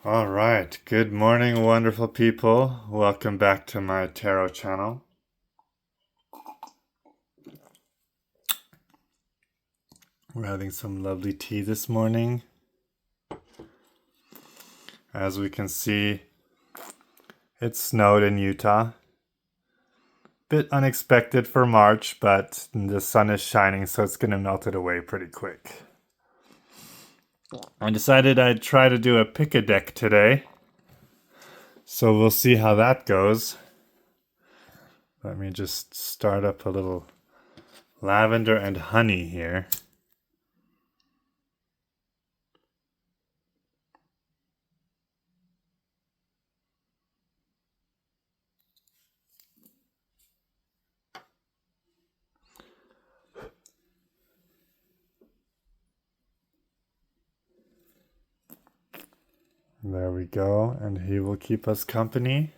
All right, good morning, wonderful people. Welcome back to my tarot channel. We're having some lovely tea this morning. As we can see, it snowed in Utah. Bit unexpected for March, but the sun is shining, so it's gonna melt it away pretty quick. I decided I'd try to do a pick-a-deck today. So we'll see how that goes. Let me just start up a little lavender and honey here. There we go, and he will keep us company.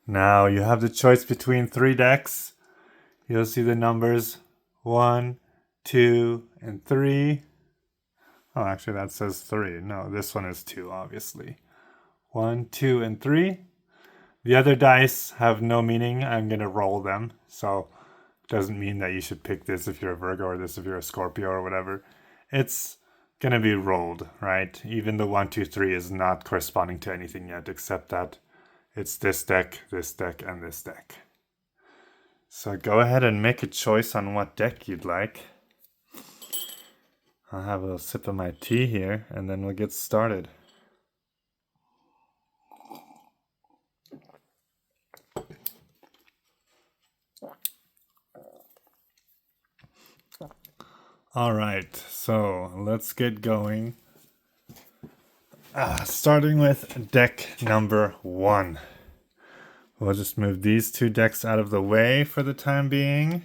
Now you have the choice between 3 decks. You'll see the numbers 1, 2, and 3. Oh, actually that says 3. No, this one is 2, obviously. 1, 2, and 3. The other dice have no meaning. I'm going to roll them. So it doesn't mean that you should pick this if you're a Virgo or this if you're a Scorpio or whatever. It's going to be rolled, right? Even the 1, 2, 3 is not corresponding to anything yet, except that it's this deck, and this deck. So go ahead and make a choice on what deck you'd like. I'll have a little sip of my tea here, and then we'll get started. All right, so let's get going. Starting with deck number 1. We'll just move these 2 decks out of the way for the time being.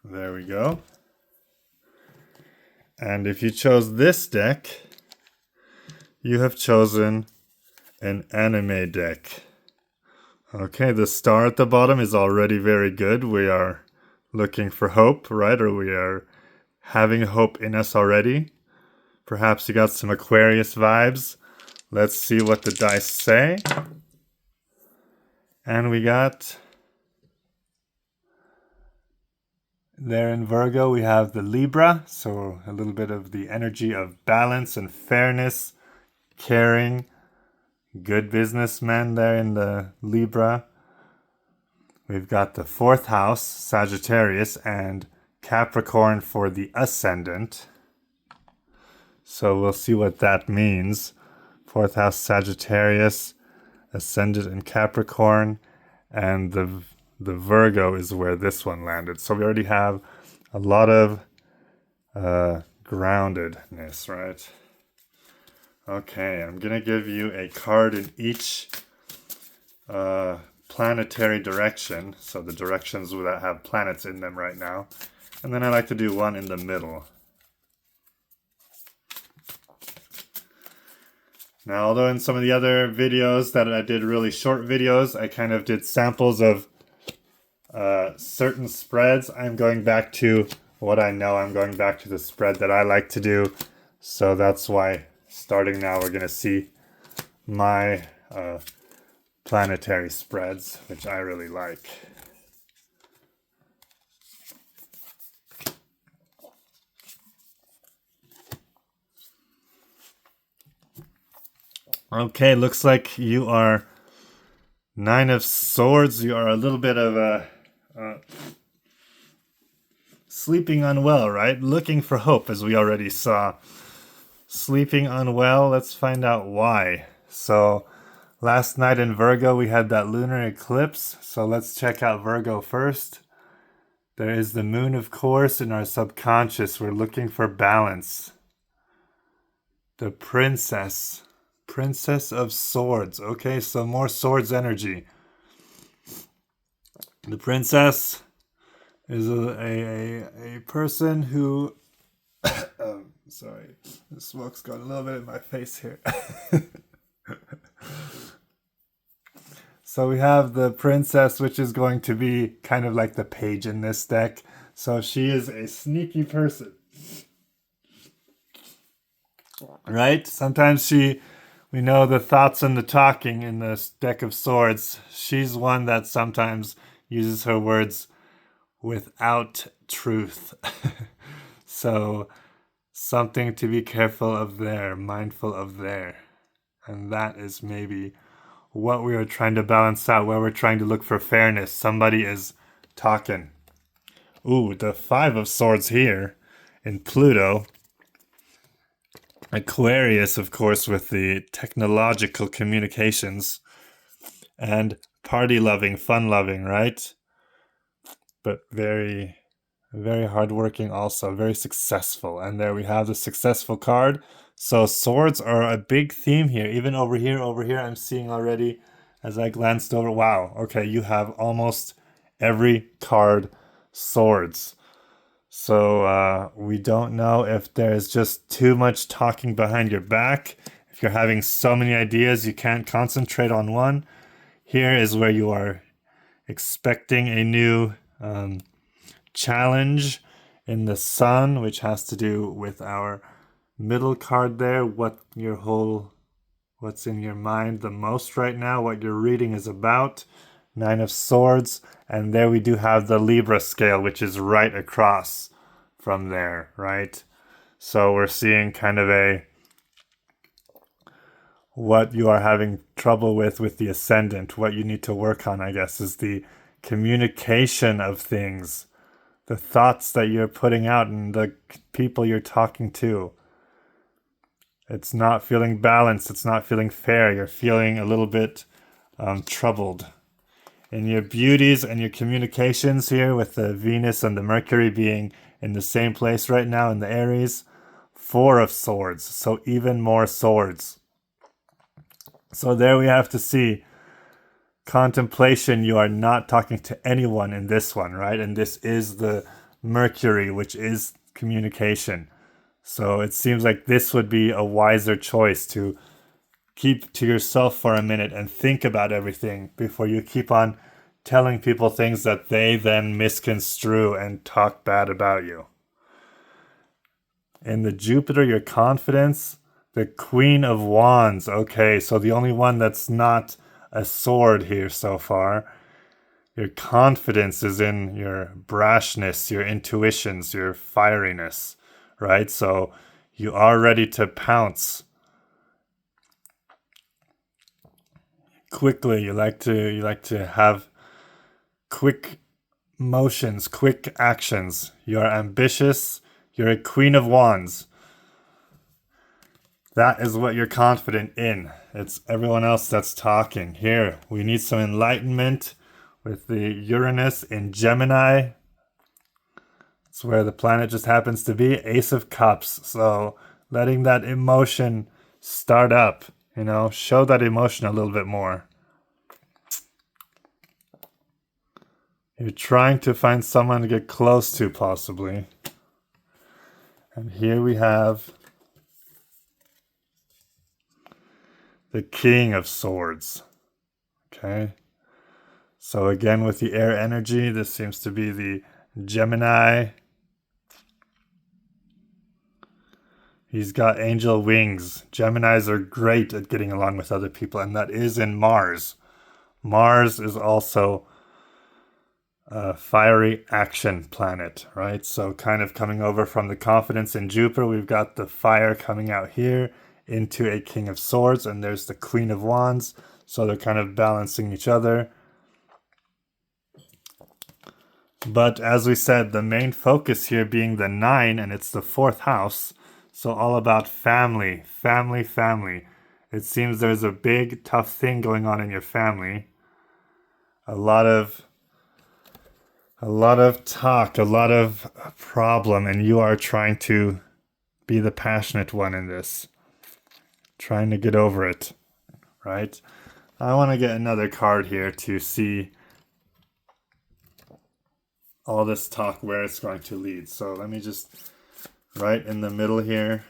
There we go. And if you chose this deck, you have chosen an anime deck. Okay, the star at the bottom is already very good. We are looking for hope, right? Or we are having hope in us already. Perhaps you got some Aquarius vibes. Let's see what the dice say. And we got... there in Virgo, we have the Libra. So a little bit of the energy of balance and fairness, caring. Good businessman there in the Libra. We've got the 4th house, Sagittarius, and Capricorn for the ascendant. So we'll see what that means. 4th house, Sagittarius, ascendant in Capricorn, and the Virgo is where this one landed. So we already have a lot of groundedness, right? Okay, I'm going to give you a card in each planetary direction. So the directions that have planets in them right now. And then I like to do one in the middle. Now, although in some of the other videos that I did really short videos, I kind of did samples of certain spreads. I'm going back to what I know. I'm going back to the spread that I like to do. So that's why... starting now, we're going to see my planetary spreads, which I really like. Okay, looks like you are 9 of Swords. You are a little bit of a sleeping unwell, right? Looking for hope, as we already saw. Sleeping unwell, let's find out why. So last night in Virgo we had that lunar eclipse, so let's check out Virgo first. There is the moon, of course, in our subconscious. We're looking for balance. The princess of Swords. Okay, so more Swords energy. The princess is a person who sorry, the smoke's got a little bit in my face here. So we have the princess, which is going to be kind of like the page in this deck. So she is a sneaky person. Right? Sometimes we know the thoughts and the talking in this deck of swords. She's one that sometimes uses her words without truth. So something to be careful of there, mindful of there. And that is maybe what we are trying to balance out, where we're trying to look for fairness. Somebody is talking. Ooh, the 5 of Swords here in Pluto. Aquarius, of course, with the technological communications. And party-loving, fun-loving, right? But very, very hardworking also. Very successful. And there we have the successful card. So swords are a big theme here. Even over here, I'm seeing already as I glanced over. Wow, okay, you have almost every card swords. So we don't know if there's just too much talking behind your back. If you're having so many ideas, you can't concentrate on one. Here is where you are expecting a new challenge in the sun, which has to do with our middle card there. What's in your mind the most right now, what your reading is about. 9 of Swords, and there we do have the Libra scale, which is right across from there, right? So we're seeing kind of what you are having trouble with the ascendant, what you need to work on, I guess, is the communication of things, the thoughts that you're putting out and the people you're talking to. It's not feeling balanced, it's not feeling fair, you're feeling a little bit troubled. In your beauties and your communications here, with the Venus and the Mercury being in the same place right now in the Aries, 4 of Swords, so even more swords. So there we have to see contemplation. You are not talking to anyone in this one, right? And this is the Mercury, which is communication. So it seems like this would be a wiser choice, to keep to yourself for a minute and think about everything before you keep on telling people things that they then misconstrue and talk bad about you. In the Jupiter, your confidence, the Queen of Wands. Okay, so the only one that's not a sword here so far. Your confidence is in your brashness, your intuitions, your fieriness, right? So you are ready to pounce quickly. You like to have quick motions, quick actions. You're ambitious. You're a Queen of Wands. That is what you're confident in. It's everyone else that's talking. Here, we need some enlightenment with the Uranus in Gemini. It's where the planet just happens to be. Ace of Cups. So letting that emotion start up, show that emotion a little bit more. You're trying to find someone to get close to, possibly. And here we have the King of Swords. Okay. So again, with the air energy, this seems to be the Gemini. He's got angel wings. Geminis are great at getting along with other people, and that is in Mars. Mars is also a fiery action planet, right? So kind of coming over from the confidence in Jupiter, we've got the fire coming out here into a King of Swords, and there's the Queen of Wands. So they're kind of balancing each other. But as we said, the main focus here being the 9, and it's the 4th house. So all about family, family, family. It seems there's a big, tough thing going on in your family. A lot of talk, a lot of problem, and you are trying to be the passionate one in this. Trying to get over it, right? I want to get another card here to see all this talk, where it's going to lead. So let me just, right in the middle here.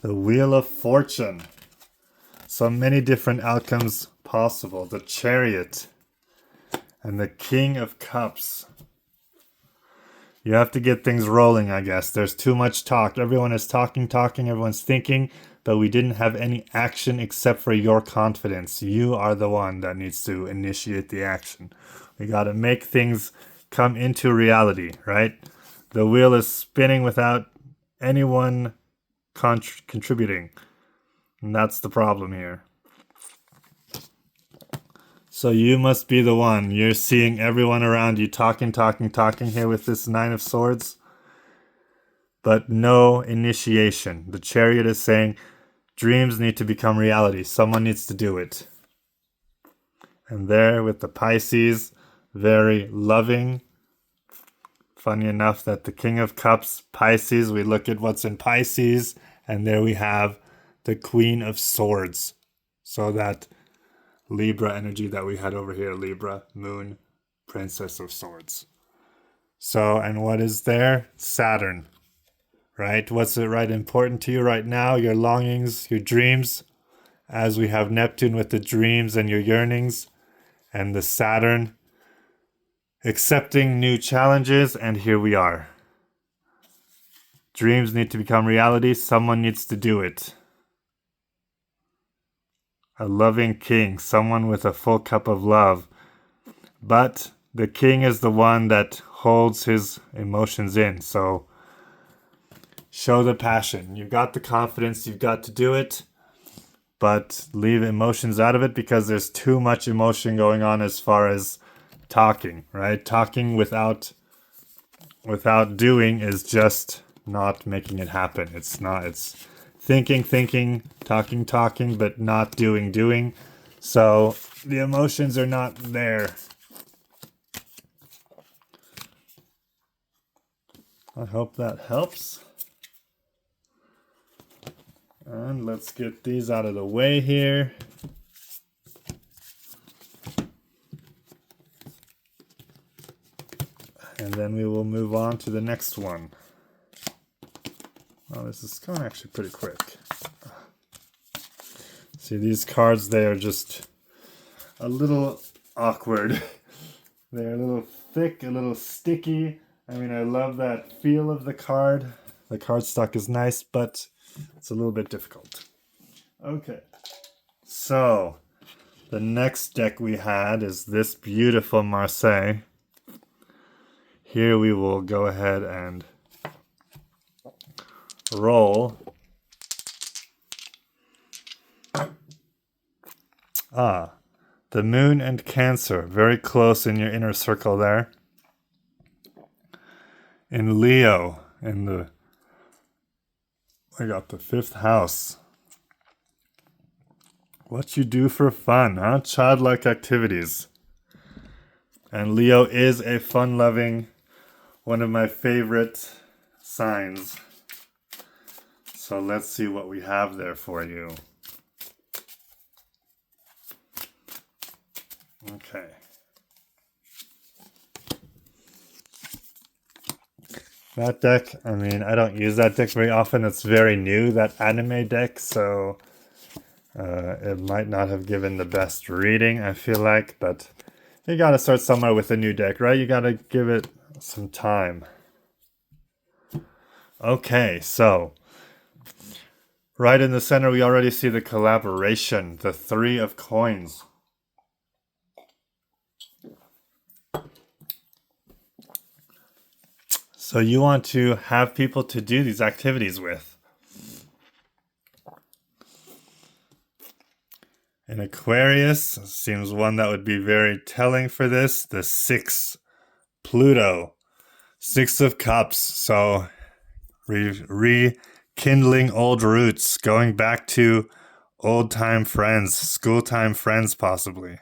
The Wheel of Fortune. So many different outcomes possible. The Chariot. And the King of Cups. You have to get things rolling, I guess. There's too much talk. Everyone is talking, everyone's thinking, but we didn't have any action except for your confidence. You are the one that needs to initiate the action. We got to make things come into reality, right? The wheel is spinning without anyone contributing. And that's the problem here. So you must be the one. You're seeing everyone around you talking here with this Nine of Swords. But no initiation. The Chariot is saying dreams need to become reality. Someone needs to do it. And there with the Pisces, very loving. Funny enough that the King of Cups, Pisces, we look at what's in Pisces, and there we have the Queen of Swords. So that Libra energy that we had over here, Libra, Moon, Princess of Swords. So, and what is there? Saturn, right? What's it right important to you right now? Your longings, your dreams, as we have Neptune with the dreams and your yearnings, and the Saturn, accepting new challenges, and here we are. Dreams need to become reality. Someone needs to do it. A loving king, someone with a full cup of love. But the king is the one that holds his emotions in. So show the passion. You've got the confidence. You've got to do it. But leave emotions out of it because there's too much emotion going on as far as talking, right? Talking without doing is just not making it happen. It's thinking, talking, but not doing. So the emotions are not there. I hope that helps. And let's get these out of the way here. And then we will move on to the next one. Oh, this is going actually pretty quick. See, these cards, they are just a little awkward. They're a little thick, a little sticky. I mean, I love that feel of the card. The cardstock is nice, but it's a little bit difficult. Okay. So, the next deck we had is this beautiful Marseille. Here we will go ahead and roll. The Moon and Cancer, very close in your inner circle there. In Leo, we got the 5th house. What you do for fun, huh? Childlike activities. And Leo is a fun-loving, one of my favorite signs. So let's see what we have there for you. Okay. That deck, I mean, I don't use that deck very often. It's very new, that anime deck, so it might not have given the best reading, I feel like, but you gotta start somewhere with a new deck, right? You gotta give it some time. Okay, so right in the center, we already see the collaboration, the 3 of Coins. So you want to have people to do these activities with. In Aquarius, seems one that would be very telling for this, the 6, Pluto, 6 of Cups. So rekindling old roots, going back to old time friends, school time friends possibly.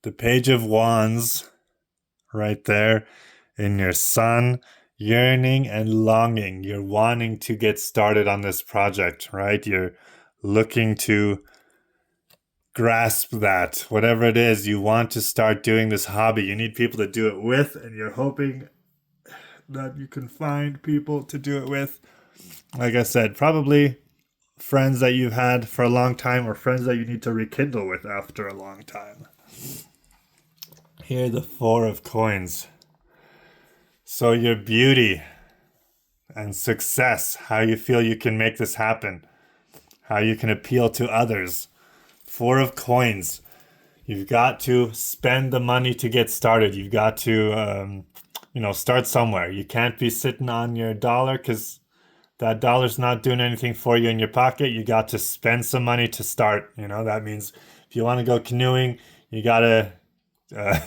The Page of Wands, right there. In your Sun, yearning and longing. You're wanting to get started on this project, right? You're looking to grasp that. Whatever it is, you want to start doing this hobby. You need people to do it with, and you're hoping that you can find people to do it with. like I said, probably friends that you've had for a long time or friends that you need to rekindle with after a long time. Here, the Four of Coins. So your beauty and success, how you feel you can make this happen, how you can appeal to others. Four of Coins. You've got to spend the money to get started. You've got to, start somewhere. You can't be sitting on your dollar because that dollar's not doing anything for you in your pocket. You got to spend some money to start. That means if you want to go canoeing, you got to uh,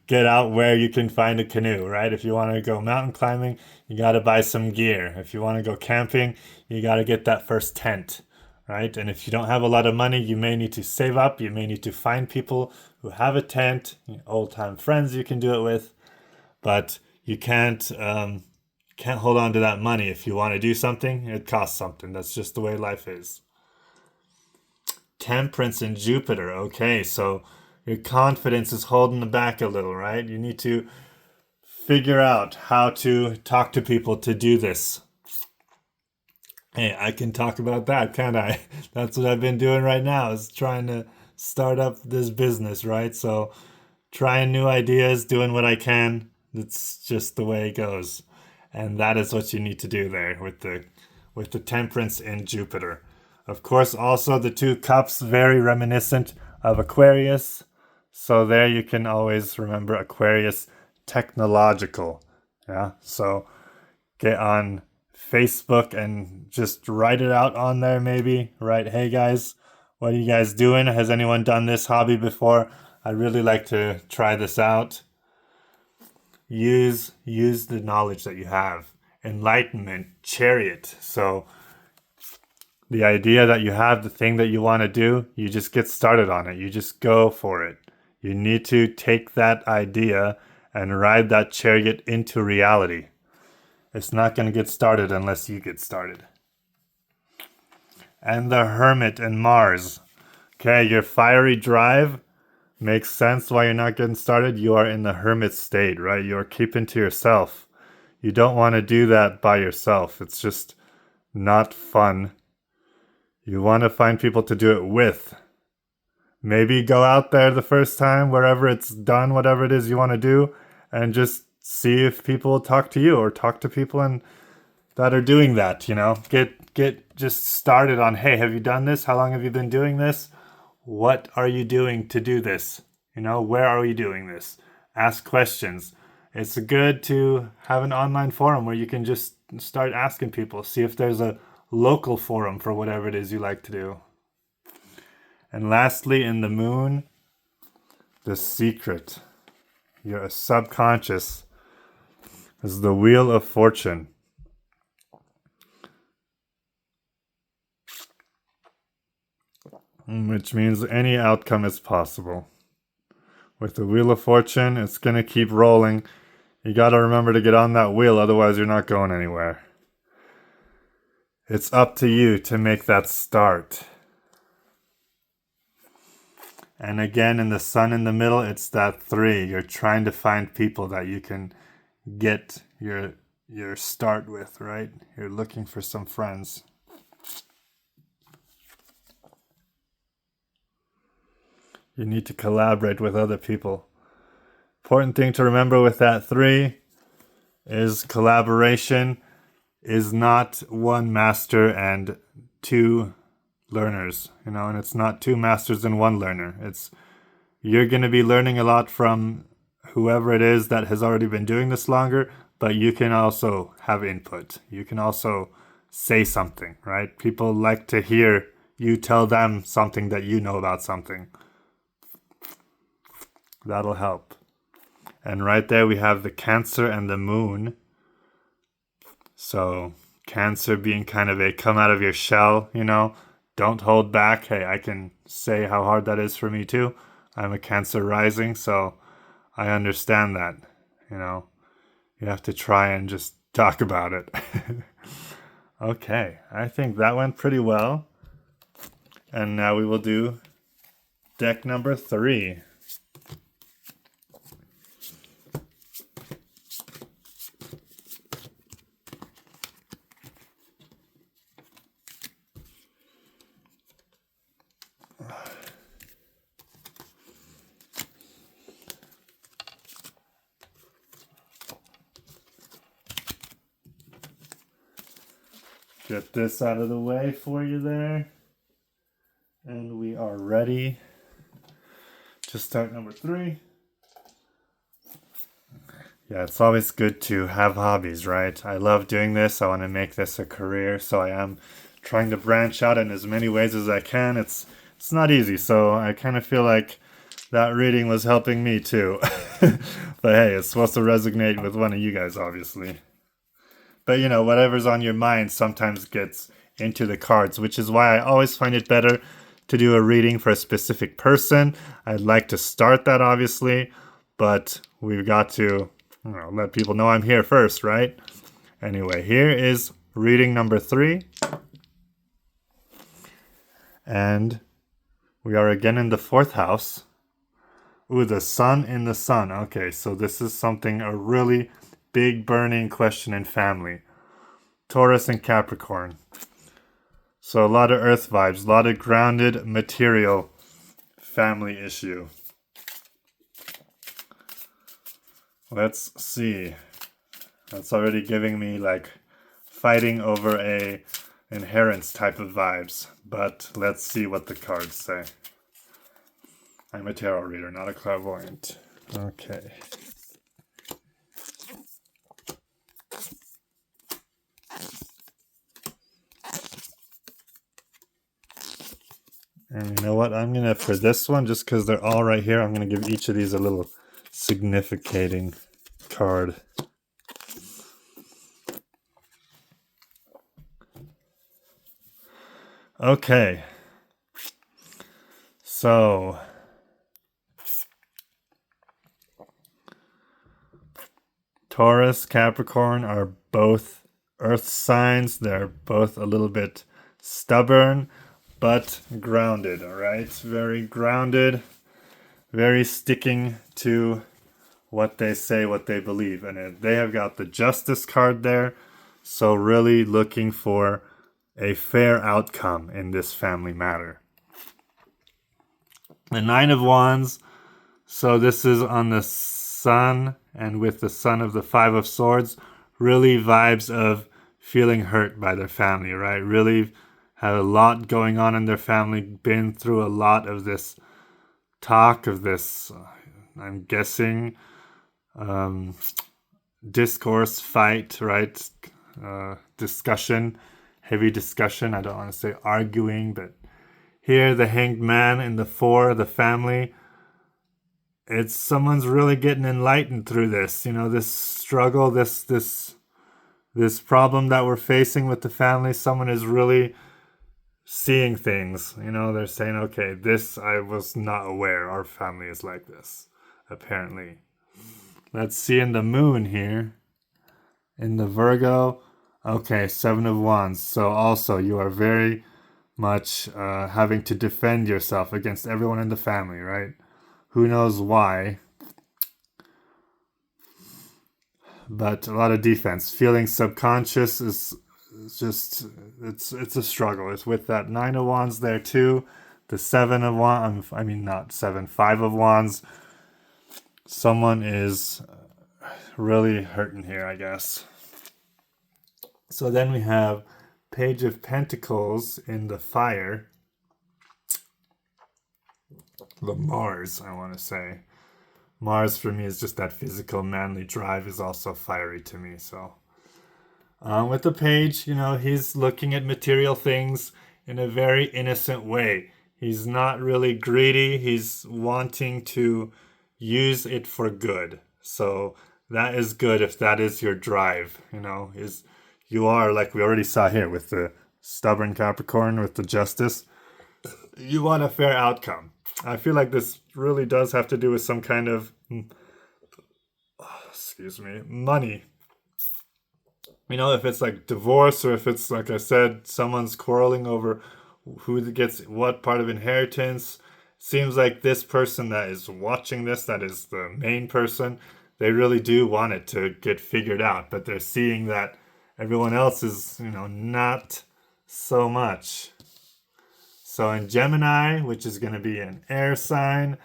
get out where you can find a canoe, right? If you want to go mountain climbing, you got to buy some gear. If you want to go camping, you got to get that first tent, right? And if you don't have a lot of money, you may need to save up. You may need to find people who have a tent, old time friends you can do it with, but you can't hold on to that money. If you want to do something, it costs something. That's just the way life is. Temperance and Jupiter. Okay, so your confidence is holding back a little, right? You need to figure out how to talk to people to do this. Hey, I can talk about that, can't I? That's what I've been doing right now, is trying to start up this business, right? So trying new ideas, doing what I can. It's just the way it goes. And that is what you need to do there with the Temperance in Jupiter. Of course, also the Two Cups, very reminiscent of Aquarius. So there you can always remember Aquarius technological. Yeah, so get on Facebook and just write it out on there maybe. Write, hey guys, what are you guys doing? Has anyone done this hobby before? I'd really like to try this out. Use the knowledge that you have. Enlightenment, Chariot. So the idea that you have, the thing that you want to do, you just get started on it. You just go for it. You need to take that idea and ride that chariot into reality. It's not going to get started unless you get started. And the Hermit and Mars. Okay, your fiery drive makes sense why you're not getting started. You are in the hermit state, right? You're keeping to yourself. You don't want to do that by yourself. It's just not fun. You want to find people to do it with. Maybe go out there the first time, wherever it's done, whatever it is you want to do, and just see if people talk to you or talk to people that are doing that, Get just started on, hey, have you done this? How long have you been doing this? What are you doing to do this? Where are you doing this? Ask questions. It's good to have an online forum where you can just start asking people, see if there's a local forum for whatever it is you like to do. And lastly, in the Moon, the Secret. Your subconscious is the Wheel of Fortune. Which means any outcome is possible. With the Wheel of Fortune, it's going to keep rolling. You got to remember to get on that wheel, otherwise you're not going anywhere. It's up to you to make that start. And again, in the Sun in the middle, it's that 3. You're trying to find people that you can get your start with, right? You're looking for some friends. You need to collaborate with other people. Important thing to remember with that 3 is collaboration is not one master and 2 learners, and it's not 2 masters and 1 learner. You're going to be learning a lot from whoever it is that has already been doing this longer, but you can also have input. You can also say something, right? People like to hear you tell them something that you know about something. That'll help. And right there we have the Cancer and the Moon. So Cancer being kind of a come out of your shell, don't hold back. Hey, I can say how hard that is for me too. I'm a Cancer rising, so I understand that, You have to try and just talk about it. Okay, I think that went pretty well. And now we will do deck number 3. Get this out of the way for you there. And we are ready to start number 3. Yeah, it's always good to have hobbies, right? I love doing this. I want to make this a career, so I am trying to branch out in as many ways as I can. It's not easy, so I kind of feel like that reading was helping me too. But hey, it's supposed to resonate with one of you guys, obviously. But you know, whatever's on your mind sometimes gets into the cards, which is why I always find it better to do a reading for a specific person. I'd like to start that, obviously, but we've got to let people know I'm here first, right? Anyway, here is reading number 3. And we are again in the 4th house. Ooh, the sun in the sun. Okay, so this is a really big burning question in family. Taurus and Capricorn. So a lot of earth vibes, a lot of grounded material family issue. Let's see. That's already giving me like fighting over a inheritance type of vibes. But let's see what the cards say. I'm a tarot reader, not a clairvoyant. Okay. And you know what? I'm going to, for this one, just because they're all right here, I'm going to give each of these a little significating card. Okay. So, Taurus, Capricorn are both earth signs. They're both a little bit stubborn, but grounded, all right? Very grounded, very sticking to what they say, what they believe. And they have got the Justice card there, so really looking for a fair outcome in this family matter. The 9 of Wands, so this is on the Sun, and with the Sun of the 5 of Swords, really vibes of feeling hurt by their family, right? Really have a lot going on in their family, been through a lot of this talk, of this, I'm guessing, discourse, fight, right? Discussion, heavy discussion. I don't want to say arguing, but here the Hanged Man in the 4, the family. It's someone's really getting enlightened through this, this struggle, this problem that we're facing with the family. Someone is really seeing things, they're saying, okay, this I was not aware our family is like this, apparently. Let's see in the moon here, in the Virgo. Okay, 7 of Wands. So also you are very much having to defend yourself against everyone in the family, right? Who knows why? But a lot of defense. Feeling subconscious is just, it's a struggle. It's with that 9 of Wands there too. The 7 of Wands, not 7, 5 of Wands. Someone is really hurting here, I guess. So then we have Page of Pentacles in the fire. The Mars, I want to say. Mars for me is just that physical, manly drive is also fiery to me. So with the page, he's looking at material things in a very innocent way. He's not really greedy. He's wanting to use it for good. So that is good if that is your drive, you are, like we already saw here with the stubborn Capricorn, with the Justice. You want a fair outcome. I feel like this really does have to do with some kind of, money. If it's like divorce, or if it's, like I said, someone's quarreling over who gets what part of inheritance. Seems like this person that is watching this, that is the main person, they really do want it to get figured out, but they're seeing that everyone else is, not so much. So in Gemini, which is going to be an air sign,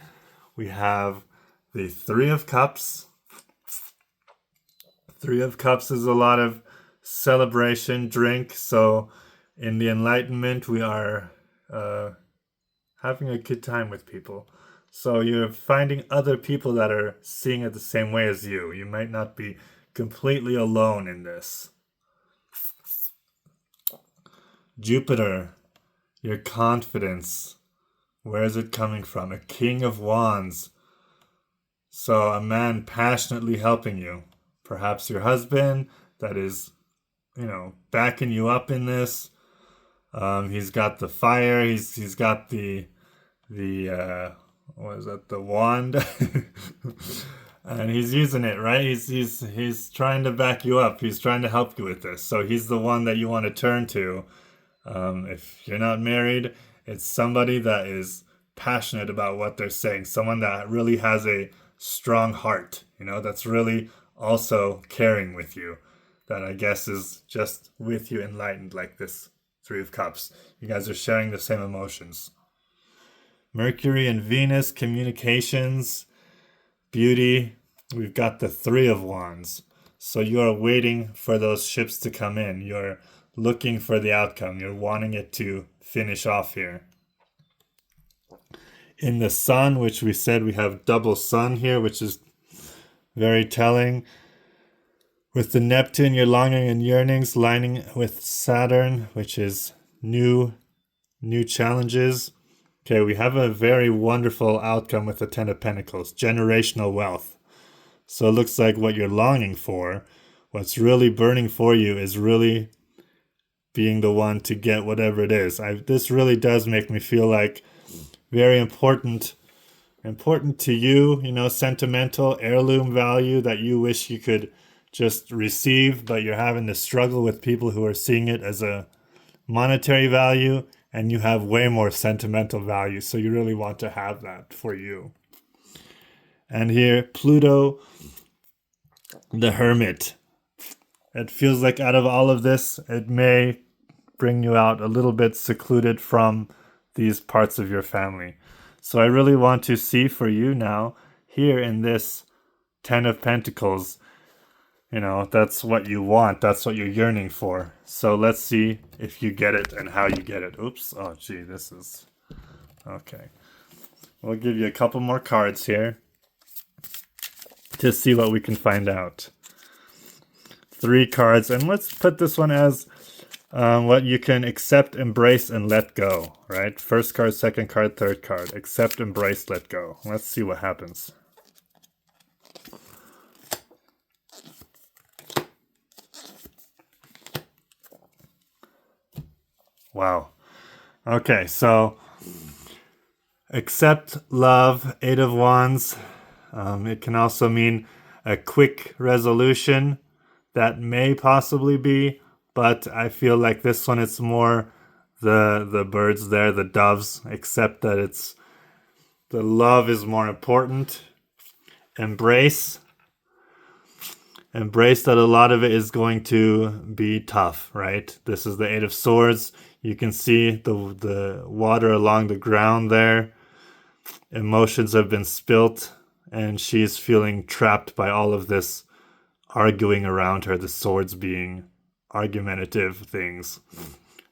we have the 3 of Cups. 3 of Cups is a lot of celebration drink. So in the Enlightenment, we are having a good time with people. So you're finding other people that are seeing it the same way as you. You might not be completely alone in this. Jupiter, your confidence. Where is it coming from? A King of Wands. So a man passionately helping you. Perhaps your husband that is, backing you up in this. He's got the fire. He's got the what is that? The wand, and he's using it, right? He's trying to back you up. He's trying to help you with this. So he's the one that you want to turn to. If you're not married, it's somebody that is passionate about what they're saying. Someone that really has a strong heart. That's really also caring with you. That I guess is just with you enlightened like this Three of Cups. You guys are sharing the same emotions. Mercury and Venus, communications, beauty. We've got the Three of Wands. So you're waiting for those ships to come in. You're looking for the outcome. You're wanting it to finish off here. In the Sun, which we said we have double Sun here, which is very telling. With the Neptune, your longing and yearnings lining with Saturn, which is new challenges. Okay, we have a very wonderful outcome with the Ten of Pentacles, generational wealth. So it looks like what you're longing for, what's really burning for you is really being the one to get whatever it is. This really does make me feel like very important to you, sentimental heirloom value that you wish you could just receive, but you're having to struggle with people who are seeing it as a monetary value, and you have way more sentimental value, so you really want to have that for you. And here, Pluto, the Hermit. It feels like out of all of this, it may bring you out a little bit secluded from these parts of your family. So I really want to see for you now, here in this Ten of Pentacles, that's what you want. That's what you're yearning for. So let's see if you get it and how you get it. Oops. Oh, gee, this is... Okay. We'll give you a couple more cards here to see what we can find out. 3 cards. And let's put this one as what you can accept, embrace, and let go, right? First card, second card, third card. Accept, embrace, let go. Let's see what happens. Wow. Okay, so accept, love, Eight of Wands. It can also mean a quick resolution that may possibly be, but I feel like this one, it's more the birds there, the doves, except that it's the love is more important. Embrace that a lot of it is going to be tough, right? This is the Eight of Swords. You can see the water along the ground there. Emotions have been spilt, and she's feeling trapped by all of this arguing around her, the swords being argumentative things.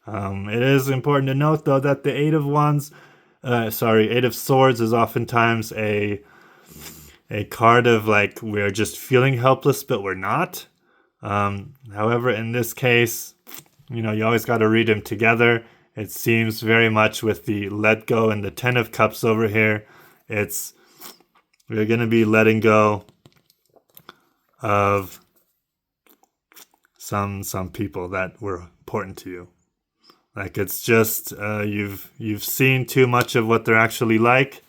It is important to note, though, that the Eight of Swords is oftentimes a card of like, we're just feeling helpless, but we're not. However, in this case, you always got to read them together. It seems very much with the let go and the Ten of Cups over here, we're going to be letting go of some people that were important to you. Like, it's just you've seen too much of what they're actually like,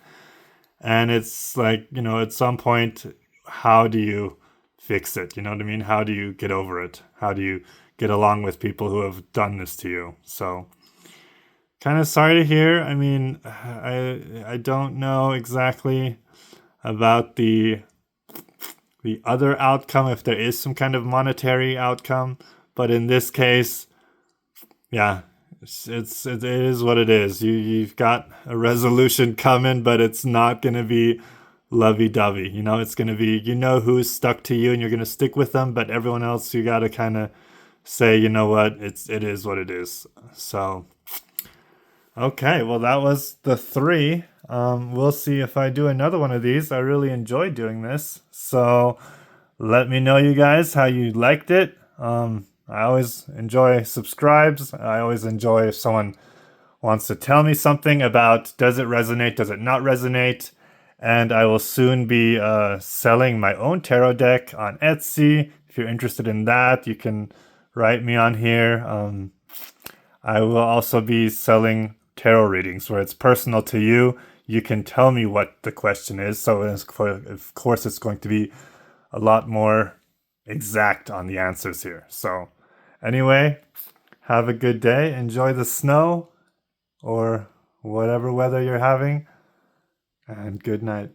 and it's like, at some point, how do you fix it? You know what I mean? How do you get over it? How do you get along with people who have done this to you? So kind of sorry to hear. I mean, I don't know exactly about the other outcome, if there is some kind of monetary outcome, but in this case, yeah, it is what it is. You've got a resolution coming, but it's not going to be lovey-dovey. It's going to be, who's stuck to you, and you're going to stick with them, but everyone else, you got to kind of say, you know what, it is what it is. So, okay, well, that was the 3. We'll see if I do another one of these. I really enjoyed doing this. So let me know, you guys, how you liked it. I always enjoy subscribes. I always enjoy if someone wants to tell me something about does it resonate, does it not resonate. And I will soon be selling my own tarot deck on Etsy. If you're interested in that, you can write me on here. I will also be selling tarot readings where it's personal to you. You can tell me what the question is. So, of course, it's going to be a lot more exact on the answers here. So, anyway, have a good day. Enjoy the snow or whatever weather you're having. And good night.